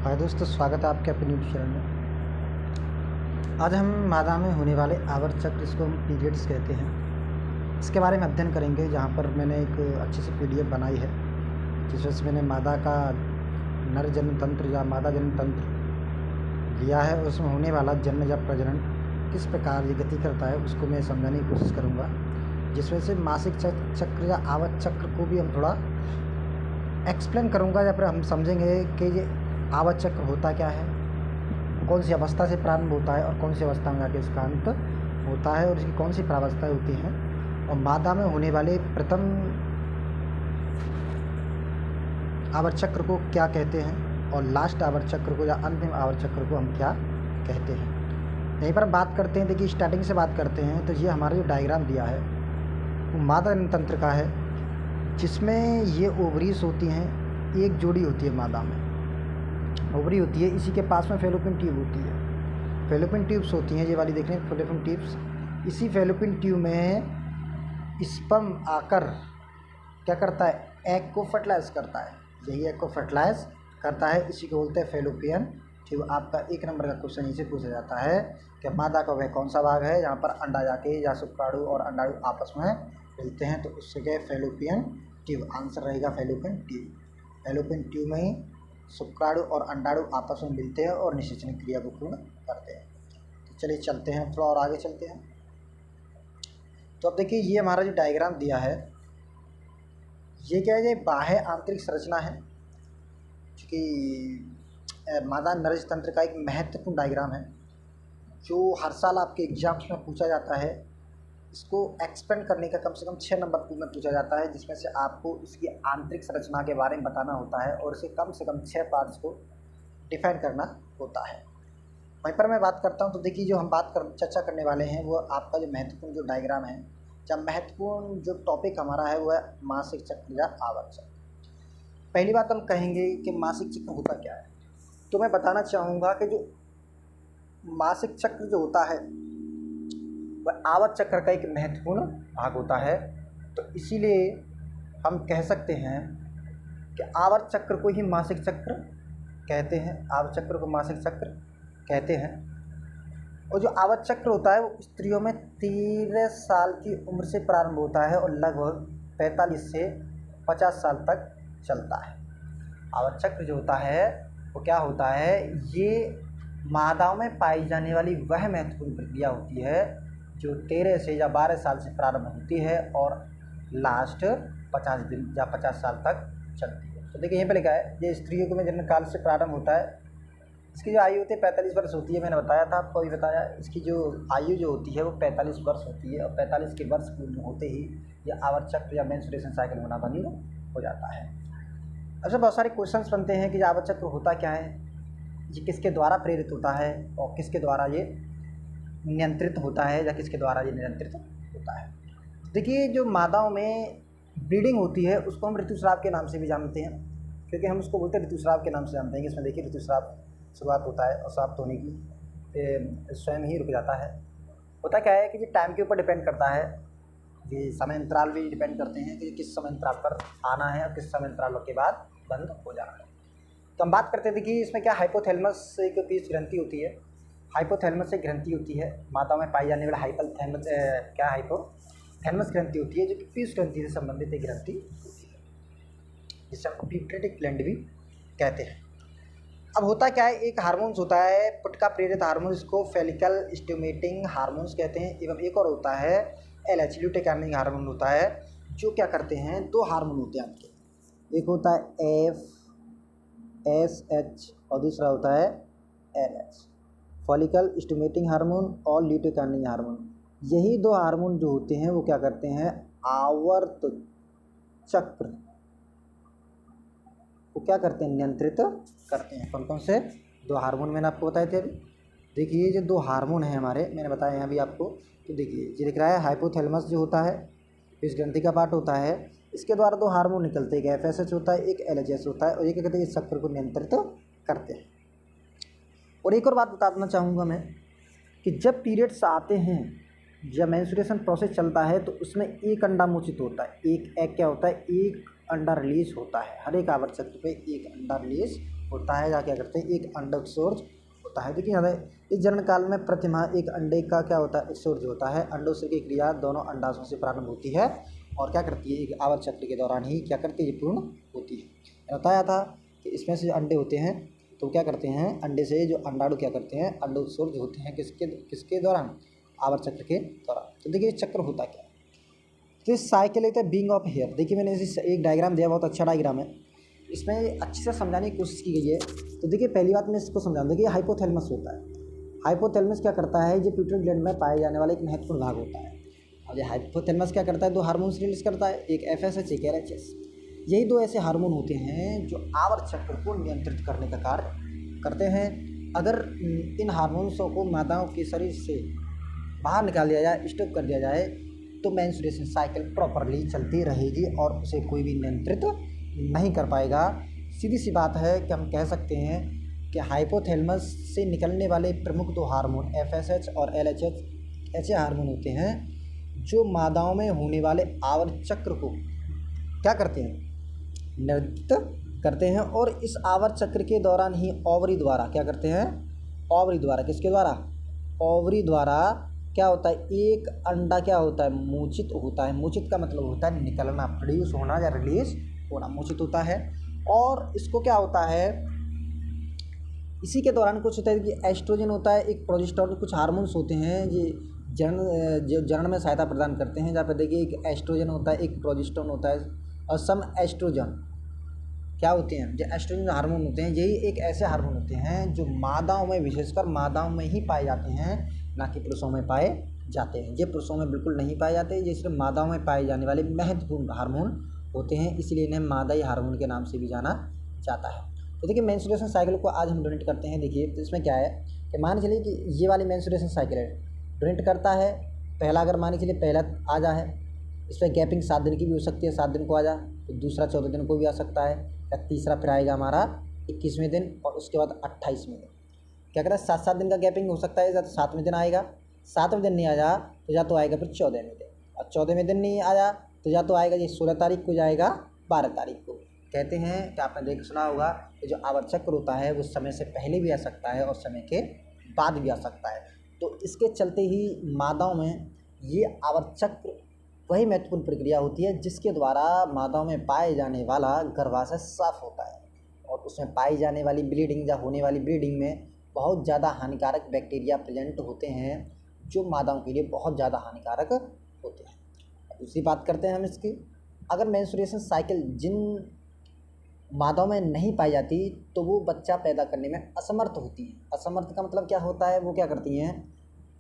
हाय दोस्तों, स्वागत है आपके अपने यूट्यूब चैनल में। आज हम मादा में होने वाले आवर्त चक्र, इसको हम पीरियड्स कहते हैं, इसके बारे में अध्ययन करेंगे। जहाँ पर मैंने एक अच्छी सी पीडीएफ बनाई है जिसमें से मैंने मादा का नर जन्म तंत्र या मादा जन्म तंत्र लिया है, और उसमें होने वाला जन्म या प्रजनन किस प्रकार ये गति करता है उसको मैं समझाने की कोशिश करूँगा, जिसमें से मासिक चक्र या आवर्त चक्र को भी हम थोड़ा एक्सप्लेन करूँगा, या फिर हम समझेंगे कि ये आवर्त चक्र होता क्या है, कौन सी अवस्था से प्रारंभ होता है और कौन सी अवस्था में जाके इसका अंत होता है, और इसकी कौन सी प्रावस्थाएँ होती हैं, और मादा में होने वाले प्रथम आवर्त चक्र को क्या कहते हैं, और लास्ट आवर्त चक्र को या अंतिम आवर्त चक्र को हम क्या कहते हैं। यहीं पर बात करते हैं। देखिए, स्टार्टिंग से बात करते हैं तो ये हमारा जो डायग्राम दिया है वो मादा तंत्र का है, जिसमें ये ओवरीज होती हैं, एक जोड़ी होती है मादा में ओवरी होती है, इसी के पास में फेलोपियन ट्यूब होती है, फेलोपियन ट्यूब्स होती हैं, ये वाली देख रहे हैं फेलोपियन ट्यूब्स। इसी फेलोपियन ट्यूब में स्पर्म आकर क्या करता है, एग को फर्टिलाइज करता है, यही एग को फर्टिलाइज करता है, इसी को बोलते हैं फेलोपियन ट्यूब। आपका एक नंबर का क्वेश्चन इसे पूछा जाता है कि मादा का वह कौन सा भाग है जहाँ पर अंडा जाके या शुक्राणु और अंडाणु आपस में मिलते हैं, तो उससे क्या फेलोपियन ट्यूब। आंसर रहेगा फेलोपियन ट्यूब। फेलोपियन ट्यूब में ही शुक्राणु और अंडाणु आपस में मिलते हैं और निषेचन क्रिया को पूर्ण करते हैं। तो चलिए चलते हैं, थोड़ा और आगे चलते हैं। तो अब देखिए, ये हमारा जो डायग्राम दिया है ये क्या है, ये बाह्य आंतरिक संरचना है, क्योंकि मादा नरज तंत्र का एक महत्वपूर्ण डायग्राम है जो हर साल आपके एग्जाम्स में पूछा जाता है। इसको एक्सपेंड करने का कम से कम 6 नंबर में पूछा जाता है, जिसमें से आपको इसकी आंतरिक संरचना के बारे में बताना होता है और इसे कम से कम 6 पार्ट्स को डिफाइन करना होता है। वहीं पर मैं बात करता हूं, तो देखिए जो हम चर्चा करने वाले हैं वो आपका जो महत्वपूर्ण जो डायग्राम है, जब महत्वपूर्ण जो टॉपिक हमारा है वो है मासिक चक्र या आवर्त चक्र। पहली बात हम कहेंगे कि मासिक चक्र होता क्या है, तो मैं बताना चाहूँगा कि जो मासिक चक्र जो होता है वह आवर्त चक्र का एक महत्वपूर्ण भाग होता है। तो इसीलिए हम कह सकते हैं कि आवर्त चक्र को ही मासिक चक्र कहते हैं, आवर्त चक्र को मासिक चक्र कहते हैं। और जो आवर्त चक्र होता है वो स्त्रियों में 13 साल की उम्र से प्रारंभ होता है और लगभग 45 से 50 साल तक चलता है। आवर्त चक्र जो होता है वो क्या होता है, ये मादाओं में पाई जाने वाली वह महत्वपूर्ण प्रक्रिया होती है जो 13 से या 12 साल से प्रारंभ होती है और लास्ट 50 दिन या 50 साल तक चलती है। तो देखिए, यहीं पर लिखा है ये स्त्रियों को में जन्म काल से प्रारंभ होता है। इसकी जो आयु होती है 45 वर्ष होती है, मैंने बताया था आपको, अभी बताया। इसकी जो आयु जो होती है वो 45 वर्ष होती है, और 45 के वर्ष पूर्ण होते ही ये आवर्त चक्र या मेंस्ट्रुएशन साइकिल होना बंद हो जाता है। अच्छा, बहुत सारे क्वेश्चंस बनते हैं कि आवर्त चक्र होता क्या है, ये किसके द्वारा प्रेरित होता है और किसके द्वारा ये नियंत्रित होता है, या किसके द्वारा ये नियंत्रित होता है। देखिए, जो मादाओं में ब्रीडिंग होती है उसको हम ऋतुस्राव के नाम से भी जानते हैं, क्योंकि हम उसको बोलते हैं ऋतुस्राव के नाम से जानते हैं। इसमें देखिए, ऋतुस्राव शुरुआत होता है और समाप्त होने की स्वयं ही रुक जाता है। होता क्या है कि ये टाइम के ऊपर डिपेंड करता है, ये समय अंतराल भी डिपेंड करते हैं कि किस समय अंतराल पर आना है और किस समय अंतराल के बाद बंद हो जाना है। तो हम बात करते हैं, देखिए इसमें क्या हाइपोथैलेमस एक पीस ग्रंथि होती है, हाइपोथैलेमस से ग्रंथि होती है, माताओं में पाई जाने वाला हाइपोथैलेमस हाइपोथैलेमस ग्रंथि होती है, जो कि पीयूष ग्रंथि से संबंधित एक ग्रंथि होती है, जिसे हम प्यूबिक ग्लैंड भी कहते हैं। अब होता क्या है, एक हार्मोन्स होता है पुटका प्रेरित हार्मोन, इसको फेलिकल स्टिमुलेटिंग हार्मोन्स कहते हैं, एवं एक और होता है LH ल्यूटेकार्निक हार्मोन होता है, जो क्या करते हैं, 2 हार्मोन होते हैं आपके, एक होता है FSH और दूसरा होता है LH, फॉलिकल स्टिमुलेटिंग हार्मोन और ल्यूटेकार्निक हार्मोन। यही 2 हार्मोन जो होते हैं वो क्या करते हैं, आवर्त चक्र को क्या करते हैं, नियंत्रित करते हैं। कौन कौन से 2 हार्मोन मैंने आपको बताए थे अभी। देखिए, ये 2 हार्मोन हैं हमारे, मैंने बताया हैं अभी आपको। तो देखिए, ये दिख रहा है हाइपोथैलेमस जो होता है, इस ग्रंथि का पार्ट होता है, इसके द्वारा 2 हार्मोन निकलते हैं, एक FSH होता है, एक LH होता है, और ये क्या कहते हैं, इस चक्र को नियंत्रित करते हैं। और एक और बात बता देना चाहूँगा मैं कि जब पीरियड्स आते हैं, जब मेंस्ट्रुएशन प्रोसेस चलता है, तो उसमें एक अंडा मोचित होता है, एक एग क्या होता है, एक अंडा रिलीज होता है। हर एक आवर्त चक्र पे एक अंडा रिलीज होता है या क्या करते हैं एक अंडा उत्सर्ज होता है। देखिए ज़्यादा इस जनन काल में प्रतिमाह एक अंडे का क्या होता है उत्सर्ज होता है। अंडोत्सर्ग की क्रिया दोनों अंडाशयों से प्रारंभ होती है और क्या करती है एक आवर्त चक्र के दौरान ही क्या करती है पूर्ण होती है। मैंने बताया था कि इसमें से अंडे होते हैं तो क्या करते हैं अंडे से जो अंडाणु क्या करते हैं अंडो उत्सर्ज होते हैं किसके किसके दौरान आवर्त चक्र के दौरान। तो देखिए चक्र होता क्या है। तो इस साइकिल होता है बीइंग ऑफ हेयर। देखिए मैंने इस एक डायग्राम दिया बहुत अच्छा डायग्राम है। इसमें अच्छे से समझाने की कोशिश की गई है। तो देखिए पहली बात मैं इसको समझाऊँ। देखिए हाइपोथैलेमस होता है। हाइपोथैलेमस क्या करता है ये पिट्यूटरी ग्लैंड में पाए जाने वाला एक महत्वपूर्ण भाग होता है। अब ये हाइपोथैलेमस क्या करता है दो हार्मोन्स रिलीज करता है एक FSH एक LHS। यही दो ऐसे हार्मोन होते हैं जो आवर्त चक्र को नियंत्रित करने का कार्य करते हैं। अगर इन हार्मोन्सों को मादाओं के शरीर से बाहर निकाल दिया जाए स्टॉप कर दिया जाए तो मेंस्ट्रुएशन साइकिल प्रॉपरली चलती रहेगी और उसे कोई भी नियंत्रित नहीं कर पाएगा। सीधी सी बात है कि हम कह सकते हैं कि हाइपोथैलेमस से निकलने वाले प्रमुख दो हार्मोन FSH और LHS ऐसे हार्मोन होते हैं जो मादाओं में होने वाले आवर्त चक्र को क्या करते हैं नियंत्रित करते हैं। और इस आवर्त चक्र के दौरान ही ओवरी द्वारा क्या करते हैं ओवरी द्वारा किसके द्वारा ओवरी द्वारा क्या होता है एक अंडा क्या होता है मूचित होता है। मूचित का मतलब होता है निकलना प्रोड्यूस होना या रिलीज होना मूचित होता है। और इसको क्या होता है इसी के दौरान कुछ होता है कि एस्ट्रोजन होता है एक प्रोजेस्टेरोन कुछ हार्मोन्स होते हैं जो जनन में सहायता प्रदान करते हैं। जहाँ पर देखिए एक एस्ट्रोजन होता है एक प्रोजेस्टेरोन होता है और सम एस्ट्रोजन क्या होते हैं जो एस्ट्रोजन हार्मोन होते हैं यही एक ऐसे हार्मोन होते हैं जो मादाओं में विशेषकर मादाओं में ही पाए जाते हैं ना कि पुरुषों में पाए जाते हैं। ये पुरुषों में बिल्कुल नहीं पाए जाते ये सिर्फ मादाओं में पाए जाने वाले महत्वपूर्ण हार्मोन होते हैं इसलिए इन्हें मादाई हार्मोन के नाम से भी जाना जाता है। तो देखिए मेंस्ट्रुएशन साइकिल को आज हम डोनेट करते हैं। देखिए तो इसमें क्या है कि मान चलिए कि ये वाली मेंस्ट्रुएशन साइकिल है डोनेट करता है पहला अगर मान चलिए पहला आ जा है इस पर गैपिंग 7 दिन की भी हो सकती है 7 दिन को आ जा तो दूसरा 14 दिन को भी आ सकता है या तीसरा फिर आएगा हमारा 21वें दिन और उसके बाद 28वें दिन। क्या करें 7-7 दिन का गैपिंग हो सकता है या तो 7वें दिन आएगा 7वें दिन नहीं आया तो या तो आएगा फिर 14वें दिन और 14वें दिन नहीं आया तो या तो आएगा ये 16 तारीख को जाएगा 12 तारीख को। कहते हैं कि आपने देख सुना होगा कि जो आवर्त चक्र होता है वो समय से पहले भी आ सकता है और समय के बाद भी आ सकता है। तो इसके चलते ही मादाओं में ये आवर्त चक्र वही महत्वपूर्ण प्रक्रिया होती है जिसके द्वारा मादाओं में पाए जाने वाला गर्भाशय साफ होता है और उसमें पाई जाने वाली ब्लीडिंग या होने वाली ब्लीडिंग में बहुत ज़्यादा हानिकारक बैक्टीरिया प्रेजेंट होते हैं जो मादाओं के लिए बहुत ज़्यादा हानिकारक होते हैं। दूसरी बात करते हैं हम इसकी अगर मेंस्ट्रुएशन साइकिल जिन मादाओं में नहीं पाई जाती तो वो बच्चा पैदा करने में असमर्थ होती है। असमर्थ का मतलब क्या होता है वो क्या करती हैं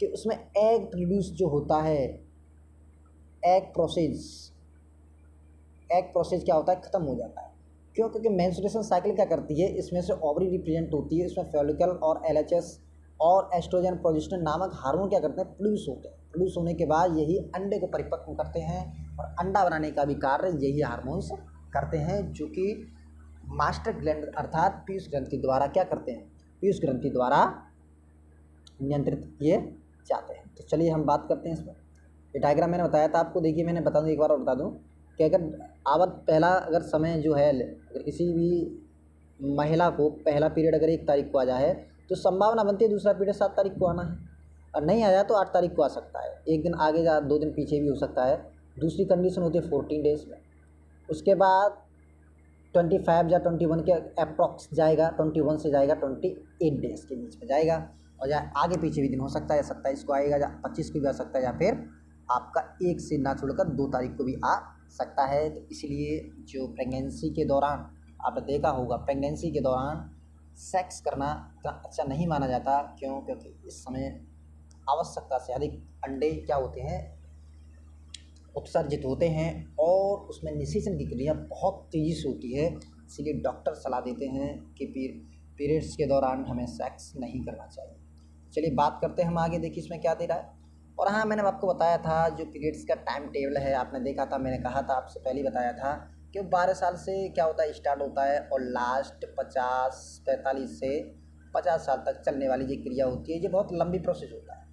कि उसमें एग प्रोड्यूस जो होता है एग प्रोसेस क्या होता है ख़त्म हो जाता है। क्यों क्योंकि मेंस्ट्रुएशन साइकिल क्या करती है इसमें से ओवरी रिप्रेजेंट होती है इसमें फॉलिकल और LHS और एस्ट्रोजन प्रोजेस्टेरोन नामक हार्मोन क्या करते हैं प्रोड्यूस होते हैं। प्रोड्यूस होने के बाद यही अंडे को परिपक्व करते हैं और अंडा बनाने का भी कार्य यही हार्मोन्स करते हैं जो कि मास्टर ग्लैंड अर्थात पीयूष ग्रंथि द्वारा क्या करते हैं पीयूष ग्रंथि द्वारा नियंत्रित किए जाते हैं। तो चलिए हम बात करते हैं इसमें। ये डायग्राम मैंने बताया था आपको। देखिए मैंने बता दूं एक बार और बता दूं कि अगर आवर्त पहला अगर समय जो है अगर किसी भी महिला को पहला पीरियड अगर 1 तारीख को आ जाए तो संभावना बनती है दूसरा पीरियड 7 तारीख को आना है और नहीं आया तो 8 तारीख को आ सकता है। 1 दिन आगे जा 2 दिन पीछे भी हो सकता है। दूसरी कंडीशन होती है 14 डेज में। उसके बाद 25 या 21 के अप्रॉक्स जाएगा 21 से जाएगा 28 डेज के बीच में जाएगा और या आगे पीछे भी दिन हो सकता है 27 को आएगा या 25 को भी आ सकता है या फिर आपका 1 से ना छोड़कर 2 तारीख को भी आ सकता है। तो इसलिए जो प्रेगनेंसी के दौरान आपने देखा होगा प्रेगनेंसी के दौरान सेक्स करना इतना अच्छा नहीं माना जाता। क्यों क्योंकि इस समय आवश्यकता से अधिक अंडे क्या होते हैं उत्सर्जित होते हैं और उसमें निषेचन की क्रिया बहुत तेज़ी से होती है। इसीलिए डॉक्टर सलाह देते हैं कि पीरियड्स के दौरान हमें सेक्स नहीं करना चाहिए। चलिए बात करते हैं हम आगे। देखिए इसमें क्या दे रहा है। और हाँ मैंने आपको बताया था जो पीरियड्स का टाइम टेबल है आपने देखा था मैंने कहा था आपसे पहले बताया था कि 12 साल से क्या होता है स्टार्ट होता है और लास्ट 45 से 50 साल तक चलने वाली ये क्रिया होती है। ये बहुत लंबी प्रोसेस होता है।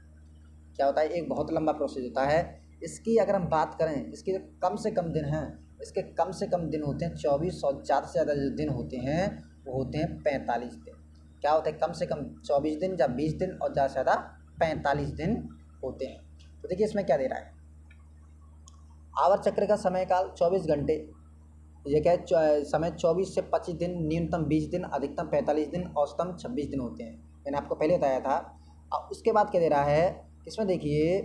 क्या होता है एक बहुत लंबा प्रोसेस होता है। इसकी अगर हम बात करें इसके कम से कम दिन हैं इसके कम से कम दिन होते हैं 24 और ज़्यादा से ज़्यादा जो दिन होते हैं वो होते हैं 45 दिन। क्या होते हैं? कम से कम 24 दिन या 20 दिन और ज़्यादा से ज़्यादा 45 दिन होते हैं। तो देखिए इसमें क्या दे रहा है, आवर्त चक्र का समय काल 24 घंटे, ये क्या है, समय 24 से 25 दिन, न्यूनतम 20 दिन, अधिकतम 45 दिन, औसतम 26 दिन होते हैं। मैंने आपको पहले बताया था। अब उसके बाद क्या दे रहा है, इसमें देखिए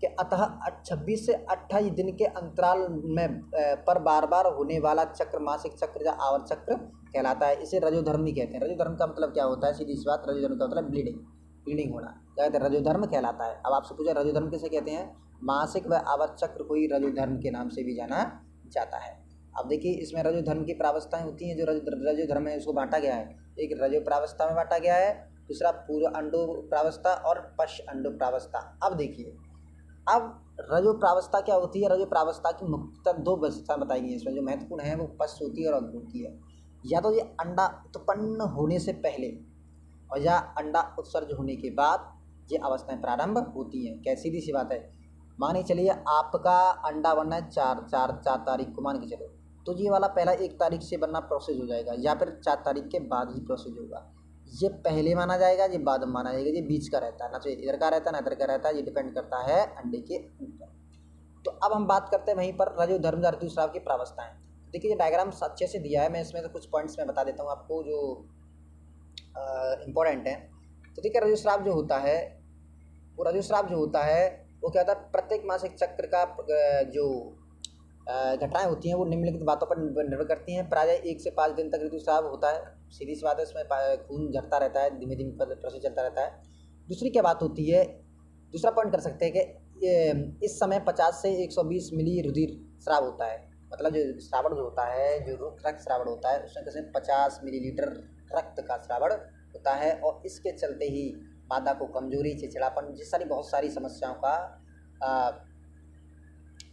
कि अतः 26 से 28 दिन के अंतराल में पर बार बार होने वाला चक्र मासिक चक्र या आवर्त चक्र कहलाता है। इसे रजोधर्मी कहते हैं। रजोधर्म का मतलब क्या होता है? सीधी सी बात, रजोधर्म का मतलब ब्लीडिंग होना, क्या कहते हैं? रजोधर्म कहलाता है। अब आपसे पूछा रजोधर्म किसे कहते हैं? मासिक व आवर्त चक्र को ही रजोधर्म के नाम से भी जाना जाता है। अब देखिए इसमें रजोधर्म की प्रावस्थाएं होती हैं। जो रजोधर्म है उसको बांटा गया है, एक रजो प्रावस्था में बांटा गया है, दूसरा पूर्व अंडो प्रावस्था और पश्च अंडो प्रावस्था। अब देखिए, अब रजो प्रावस्था क्या होती है? रजो प्रावस्था की मुख्यतः दो अवस्था बताई गई है। इसमें जो महत्वपूर्ण है वो पश्च होती है और अंड होती है। या तो ये अंडा उत्पन्न होने से पहले और या अंडा उत्सर्ज होने के बाद ये अवस्थाएं प्रारंभ होती हैं। कैसी सीधी सी बात है, माने चलिए आपका अंडा बनना है 4 तारीख को, मान के चलो, तो ये वाला पहला 1 तारीख से बनना प्रोसेस हो जाएगा, या फिर 4 तारीख के बाद ही प्रोसेस होगा। ये पहले माना जाएगा, ये बाद में माना जाएगा, ये बीच का रहता है, ना तो इधर का रहता है ना इधर का रहता है। ये डिपेंड करता है अंडे के ऊपर। तो अब हम बात करते हैं वहीं पर रजोधर्म ऋतुस्राव की प्रावस्थाएं। देखिए ये डायग्राम अच्छे से दिया है, मैं इसमें से कुछ पॉइंट्स में बता देता हूँ आपको जो इम्पोर्टेंट है। तो देखिए ऋतुस्राव जो होता है, वो ऋतुस्राव जो होता है वो क्या होता है, प्रत्येक मासिक चक्र का जो घटनाएं होती हैं वो निम्नलिखित बातों पर निर्भर करती हैं। प्रायः 1 से 5 दिन तक ऋतुस्राव होता है। सीधी सी बात है, इसमें खून झड़ता रहता है, धीमे धीमे प्रोसेस चलता रहता है। दूसरी क्या बात होती है, दूसरा पॉइंट कर सकते हैं कि इस समय 50 से 120 मिली रुधिर स्राव होता है। मतलब जो श्रावण जो होता है, जो रक्त श्रावण होता है, उसमें कैसे 50 मिलीलीटर रक्त का श्रावण होता है। और इसके चलते ही मादा को कमजोरी, चिड़चिड़ापन, जिस सारी बहुत सारी समस्याओं का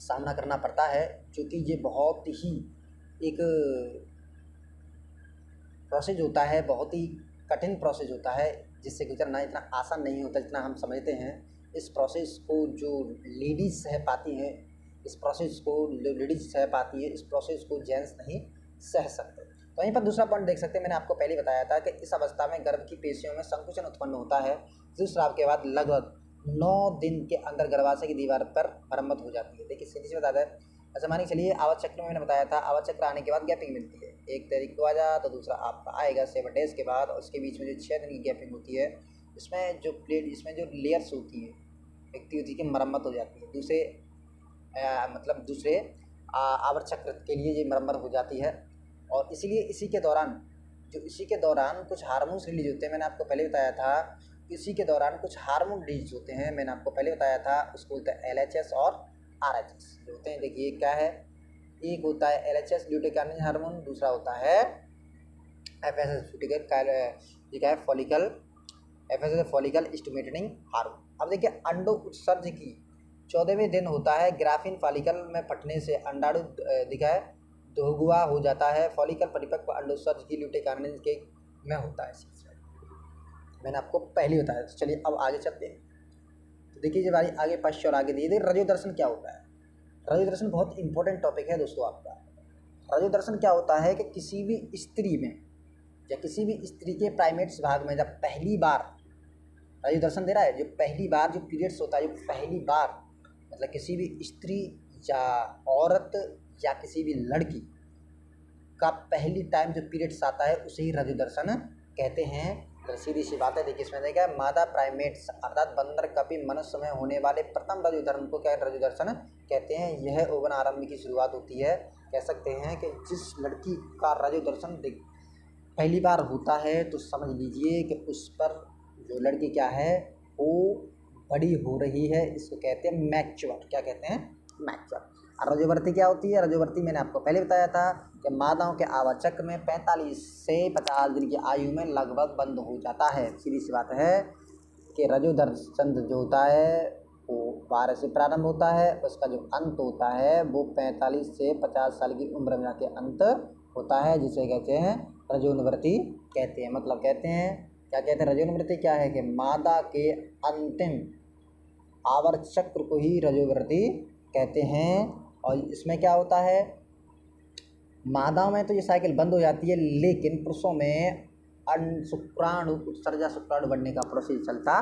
सामना करना पड़ता है, क्योंकि ये बहुत ही एक प्रोसेस होता है, बहुत ही कठिन प्रोसेस होता है, जिससे गुजरना इतना आसान नहीं होता जितना हम समझते हैं। इस प्रोसेस को जो लेडीज़ सह पाती हैं, इस प्रोसेस को लेडीज सह पाती है, इस प्रोसेस को जेंट्स नहीं सह सकते। तो वहीं पर दूसरा पॉइंट देख सकते हैं, मैंने आपको पहले बताया था कि इस अवस्था में गर्भ की पेशियों में संकुचन उत्पन्न होता है। ऋतुस्राव के बाद लगभग 9 दिन के अंदर गर्भाशय की दीवार पर मरम्मत हो जाती है। देखिए सीधी सी बता दें, अच्छा मानिए चलिए आवर्त चक्र में मैंने बताया था, आवर्त चक्र आने के बाद गैपिंग मिलती है। 1 तारीख को आ जा तो दूसरा आपका आएगा 7 डेज के बाद, और उसके बीच में जो 6 दिन की गैपिंग होती है, इसमें जो प्लेट, इसमें जो लेयर्स होती है, व्यक्ति होती है की मरम्मत हो जाती है। दूसरे आवर्त चक्र के लिए ये मरम्मत हो जाती है। और इसीलिए इसी के दौरान कुछ हार्मोन्स रिलीज होते हैं। मैंने आपको पहले बताया था, इसी के दौरान कुछ हार्मोन रिलीज होते हैं, मैंने आपको पहले बताया था। उसको बोलते हैं LHS और RHS जो होते हैं। देखिए क्या है, एक होता है LHS ल्यूटेकार्निन हार्मोन, दूसरा होता है FSH फॉलिकल स्टिमुलेटिंग हार्मोन। अब देखिए अंडो उत्सर्ज की 14वें दिन होता है, ग्राफिन फॉलिकल में फटने से अंडाणु दिखाए दोगुआ हो जाता है। फॉलिकल परिपक्व अंडोत्सर्ज की ल्यूटेकार्निन के में होता है। मैंने आपको पहले बताया। तो चलिए अब आगे चलते हैं। तो देखिए जब आगे पश्च और आगे दिए रजो दर्शन क्या होता है। रजो दर्शन बहुत इंपॉर्टेंट टॉपिक है दोस्तों आपका। रजो दर्शन क्या होता है कि किसी भी स्त्री में या किसी भी स्त्री के प्राइमेट्स भाग में जब पहली बार रजो दर्शन दे रहा है, जो पहली बार जो पीरियड्स होता है, जो पहली बार मतलब किसी भी स्त्री या औरत या किसी भी लड़की का पहली टाइम जो पीरियड्स आता है उसे ही रजो दर्शन कहते हैं। तो सीधी सी बात है। देखिए इसमें देखा है, मादा प्राइमेट्स अर्थात बंदर कभी मनुष्य में होने वाले प्रथम रजो दर्शन को क्या रजो दर्शन कहते हैं। यह ओवन आरंभ की शुरुआत होती है। कह सकते हैं कि जिस लड़की का रजो दर्शन पहली बार होता है तो समझ लीजिए कि उस पर जो लड़की क्या है वो बड़ी हो रही है। इसको कहते हैं मैच्योर। क्या कहते हैं? मैच्योर। और रजोवर्ती क्या होती है? रजोवर्ती मैंने आपको पहले बताया था कि मादाओं के आवर्त चक्र में 45 से 50 दिन की आयु में लगभग बंद हो जाता है। सीधी सी बात है कि रजो दर्शन जो होता है वो 12 से प्रारंभ होता है, उसका जो अंत होता है वो 45 से 50 साल की उम्र में जाके अंत होता है, जिसे कहते हैं रजोनिवृत्ति कहते हैं। मतलब कहते हैं, क्या कहते हैं? रजोनिवृत्ति क्या है कि मादा के अंतिम आवर्त चक्र को ही रजोवृत्ति कहते हैं। और इसमें क्या होता है मादाओं में तो ये साइकिल बंद हो जाती है, लेकिन पुरुषों में शुक्राणु उत्सर्जा शुक्राणु बढ़ने का प्रोसेस चलता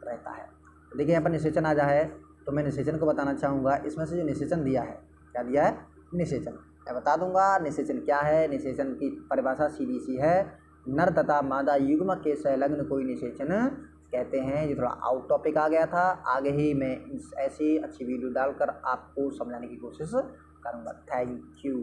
रहता है। तो देखिए यहाँ पर निषेचन आ जाए, तो मैं निषेचन को बताना चाहूँगा। इसमें से जो निषेचन दिया है, क्या दिया है? निषेचन। मैं बता दूंगा निषेचन क्या है। निषेचन की परिभाषा सीधी सी है, नर तथा मादा युग्म के संलग्न कोई निषेचन कहते हैं। ये थोड़ा आउट टॉपिक आ गया था, आगे ही मैं ऐसी अच्छी वीडियो डालकर आपको समझाने की कोशिश करूँगा। Thank you.